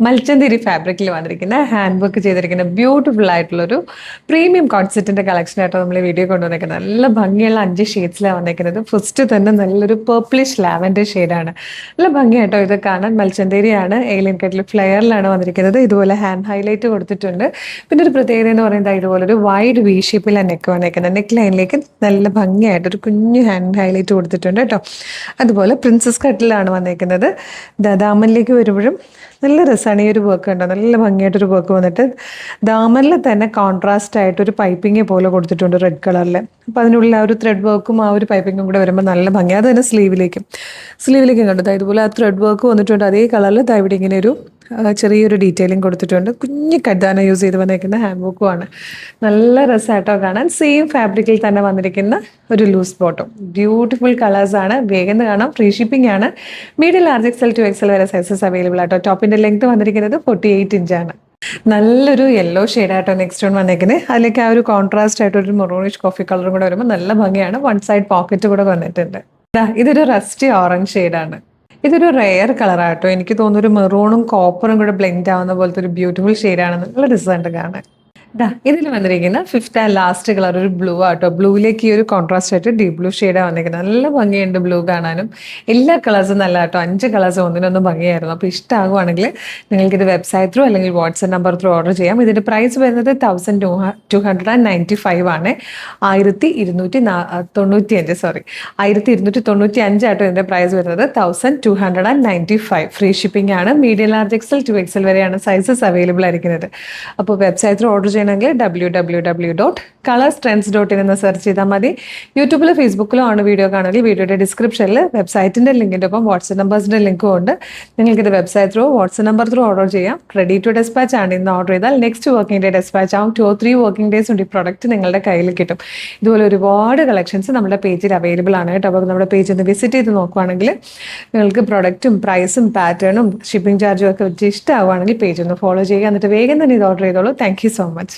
മൽച്ചന്തേരി ഫാബ്രിക്കിൽ വന്നിരിക്കുന്ന hand work ചെയ്തിരിക്കുന്ന ബ്യൂട്ടിഫുൾ ആയിട്ടുള്ള ഒരു പ്രീമിയം കോൺസെപ്റ്റിന്റെ കളക്ഷൻ ആയിട്ടോ നമ്മൾ വീഡിയോ കൊണ്ടുവന്നിരിക്കുന്നത്. നല്ല ഭംഗിയുള്ള 5 ഷെയ്ഡ്സിലാണ് വന്നിരിക്കുന്നത്. ഫസ്റ്റ് തന്നെ നല്ലൊരു പേർപ്പിളിഷ് ലാവൻഡർ ഷെയ്ഡാണ്. നല്ല ഭംഗിയായിട്ടോ ഇത് കാണാൻ. മൽച്ചന്തേരിയാണ്, ഏലിയൻ കട്ടിൽ ഫ്ലെയറിലാണ് വന്നിരിക്കുന്നത്. ഇതുപോലെ ഹാൻഡ് ഹൈലൈറ്റ് കൊടുത്തിട്ടുണ്ട്. പിന്നെ ഒരു പ്രത്യേകത എന്ന് പറയുന്നത് ഇതുപോലെ ഒരു വൈഡ് വി ഷേപ്പിലാണ് നെക്ക് വന്നിരിക്കുന്നത്. നെക്ക് ലൈനിലേക്ക് നല്ല ഭംഗിയായിട്ട് ഒരു കുഞ്ഞു ഹാൻഡ് ഹൈലൈറ്റ് കൊടുത്തിട്ടുണ്ട് കേട്ടോ. അതുപോലെ പ്രിൻസസ് കട്ടിലാണ് വന്നിരിക്കുന്നത്. ദാമനിലേക്ക് വരുമ്പോഴും നല്ല രസമാണ് ഈ ഒരു വർക്ക് ഉണ്ടോ, നല്ല ഭംഗിയായിട്ടൊരു വർക്ക് വന്നിട്ട് ദാമനിൽ തന്നെ കോൺട്രാസ്റ്റ് ആയിട്ട് ഒരു പൈപ്പിംഗ് പോലെ കൊടുത്തിട്ടുണ്ട് റെഡ് കളറിൽ. അപ്പോൾ അതിനുള്ളിൽ ആ ഒരു ത്രെഡ് വർക്കും ആ ഒരു പൈപ്പിങ്ങും കൂടെ വരുമ്പോൾ നല്ല ഭംഗി. അത് തന്നെ സ്ലീവിലേക്കും കണ്ടു ഇതുപോലെ ആ ത്രെഡ് വർക്ക് വന്നിട്ടുണ്ട്. അതേ കളറിൽ ഇവിടെ ഇങ്ങനെ ഒരു ചെറിയൊരു ഡീറ്റെയിലിംഗ് കൊടുത്തിട്ടുണ്ട്. കുഞ്ഞു കഡ്ഡാന യൂസ് ചെയ്ത് വന്നിരിക്കുന്ന ഹാൻഡ് വർക്കുമാണ്. നല്ല രസമായിട്ടോ കാണാൻ. സെയിം ഫാബ്രിക്കിൽ തന്നെ വന്നിരിക്കുന്ന ഒരു ലൂസ് ബോട്ടം. ബ്യൂട്ടിഫുൾ കളേഴ്സാണ്. വേഗം കാണാം. ഫ്രീ ഷിപ്പിംഗ് ആണ്. Medium large XL to XL വരെ സൈസസ് അവൈലബിൾ ആട്ടോ. ടോപ്പിന്റെ ലെങ്ത് വന്നിരിക്കുന്നത് 48 ഇഞ്ചാണ്. നല്ലൊരു യെല്ലോ ഷെയ്ഡായിട്ടോ നെക്സ്റ്റ് വൺ വന്നേക്കുന്നത്. അതിലേക്ക് ആ ഒരു കോൺട്രാസ്റ്റ് ആയിട്ട് ഒരു മെറൂണിഷ് കോഫി കളറും കൂടെ വരുമ്പോൾ നല്ല ഭംഗിയാണ്. വൺ സൈഡ് പോക്കറ്റ് കൂടെ വന്നിട്ടുണ്ട്. ഇതൊരു റസ്റ്റി ഓറഞ്ച് ഷെയ്ഡാണ്. ഇതൊരു റെയർ കളറാട്ടോ. എനിക്ക് തോന്നുന്നു ഒരു മെറൂണും കോപ്പറും കൂടെ ബ്ലെൻഡ് ആവുന്ന പോലത്തെ ഒരു ബ്യൂട്ടിഫുൾ ഷെയ്ഡാണ്. നല്ല റിസൾട്ട് കാണാൻ. ഇതിൽ വന്നിരിക്കുന്ന ഫിഫ്ത്ത് ആൻഡ് ലാസ്റ്റ് കളർ ഒരു ബ്ലൂ ആട്ടോ. ബ്ലൂവിലേക്ക് ഈ ഒരു കോൺട്രാസ്റ്റ് ആയിട്ട് ഡീപ് ബ്ലൂ ഷെയ്ഡാണ് വന്നിരിക്കുന്നത്. നല്ല ഭംഗിയുണ്ട് ബ്ലൂ കാണാനും. എല്ലാ കളേഴ്സും നല്ല ആട്ടോ. 5 കളേഴ്സ് ഒന്നിനൊന്നും ഭംഗിയായിരുന്നു. അപ്പോൾ ഇഷ്ടമാകുവാണെങ്കിൽ നിങ്ങൾക്കിത് വെബ്സൈറ്റ് ത്രൂ അല്ലെങ്കിൽ വാട്സ്ആപ്പ് നമ്പർ ത്രൂ ഓർഡർ ചെയ്യാം. ഇതിൻ്റെ പ്രൈസ് വരുന്നത് 1295 ആണ്. 1295 ആട്ടോ ഇതിൻ്റെ പ്രൈസ് വരുന്നത്. 1295 ഫ്രീ ഷിപ്പിംഗ് ആണ്. Medium large XL to XL വരെയാണ് സൈസസ് അവൈലബിൾ ആയിരിക്കുന്നത്. അപ്പോൾ വെബ്സൈറ്റ് ത്രൂ ഓർഡർ ചെയ്യണമെങ്കിൽ www.colorstrends.in എന്ന് സെർച്ച് ചെയ്താൽ മതി. യൂട്യൂബിലോ ഫേസ്ബുക്കിലോ ആണ് വീഡിയോ കാണുമെങ്കിൽ വീഡിയോയുടെ ഡിസ്ക്രിപ്ഷനിൽ വെബ്സൈറ്റിൻ്റെ ലിങ്കിൻ്റെ ഒപ്പം വാട്സ്ആപ്പ് നമ്പേഴ്സിൻ്റെ ലിങ്കും ഉണ്ട്. നിങ്ങൾക്കിത് website through WhatsApp number through order ചെയ്യാം. റെഡി ടു ഡെസ്പാച്ച് ആണ്. ഇന്ന് ഓർഡർ ചെയ്താൽ നെക്സ്റ്റ് വർക്കിംഗ് ഡേ ഡെസ്പാച്ച് ആവും. 2 or 3 വർക്കിംഗ് ഡേയ്സ് കൊണ്ട് ഈ പ്രൊഡക്റ്റ് നിങ്ങളുടെ കയ്യിൽ കിട്ടും. ഇതുപോലെ ഒരുപാട് കളക്ഷൻസ് നമ്മുടെ പേജിൽ അവൈലബിൾ ആണ് കേട്ടോ. അപ്പോൾ നമ്മുടെ പേജ് ഒന്ന് വിസിറ്റ് ചെയ്ത് നോക്കുവാണെങ്കിൽ നിങ്ങൾക്ക് പ്രൊഡക്റ്റും പ്രൈസും പാറ്റേണും ഷിപ്പിംഗ് ചാർജും ഒക്കെ വെച്ച് ഇഷ്ടമാവുകയാണെങ്കിൽ പേജ് ഒന്ന് ഫോളോ ചെയ്യുക. എന്നിട്ട് വേഗം തന്നെ ഇത് ഓർഡർ ചെയ്തോളൂ. Thank you so much.